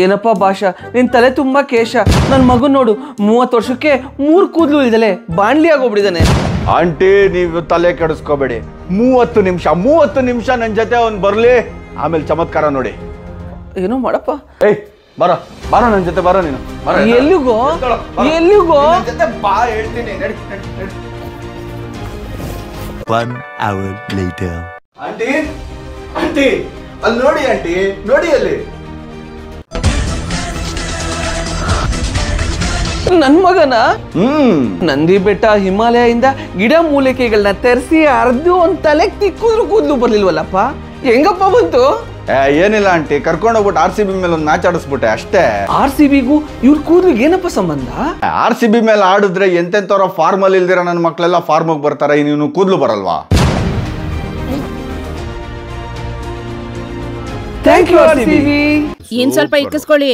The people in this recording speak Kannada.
ಏನಪ್ಪ ಭಾಷಾ, ನಿನ್ ತಲೆ ತುಂಬಾ ಕೇಶ. ನನ್ ಮಗನ್ ನೋಡು, 30 ವರ್ಷಕ್ಕೆ 3 ಕೂದಲು ಇಲ್ದಲೆ ಬಾಣ್ಲಿ ಆಗೋಗ್ಬಿಟ್ಟಿದ್ದಾನೆ. ಆಂಟಿ, ನೀವು ತಲೆ ಕೆಡಿಸ್ಕೋಬೇಡಿ. 30 ನಿಮಿಷ ನನ್ನ ಜೊತೆ ಅವ್ನು ಬರ್ಲಿ, ಆಮೇಲೆ ಚಮತ್ಕಾರ ನೋಡಿ. ಏನೋ ಮಾಡಪ್ಪ. ಏಯ್ ಬರೋ ನನ್ನ ಜೊತೆ, ಬರೋ ನೀನು. ಎಲ್ಲಿಗೋ ಬಾ, ಹೇಳ್ತೀನಿ. ಆಂಟಿ ಅಲ್ಲಿ ನೋಡಿ, ಆಂಟಿ ನೋಡಿ ಅಲ್ಲಿ. ನನ್ ಮಗನ ನಂದಿ ಬೆಟ್ಟ ಹಿಮಾಲಯದಿಂದ ಗಿಡ ಮೂಲಿಕೆಗಳನ್ನ ತರಿಸಿ ಅರ್ದು ಒಂದ್ ತಲೆಗೆ ತಿಕ್ಕಿದ್ರು ಕೂದಲು ಬರ್ಲಿಲ್ವಲ್ಲಪ್ಪ, ಹೆಂಗಪ್ಪ ಬಂತು? ಏನಿಲ್ಲ ಆಂಟಿ, ಕರ್ಕೊಂಡೋಗ್ಬಿಟ್ಟು RCB ಮೇಲೆ ಒಂದು ಮ್ಯಾಚ್ ಆಡಿಸ್ಬಿಟ್ಟೆ ಅಷ್ಟೇ. RCBಗೂ ಇವ್ರ ಕೂದ್ಲಿಗೆ ಏನಪ್ಪ ಸಂಬಂಧ? RCB ಮೇಲೆ ಆಡಿದ್ರೆ ಎಂತೆಂತವ್ರ ಫಾರ್ಮಲ್ ಇಲ್ದಿರ ನನ್ನ ಮಕ್ಳೆಲ್ಲ ಫಾರ್ಮಗ್ ಬರ್ತಾರೆ, ನೀನು ಕೂದ್ಲು ಬರಲ್ವಾ? Thank you RCB. ಇನ್ ಸ್ವಲ್ಪ ಇಕ್ಕಿಸ್ಕೊಳ್ಳಿ.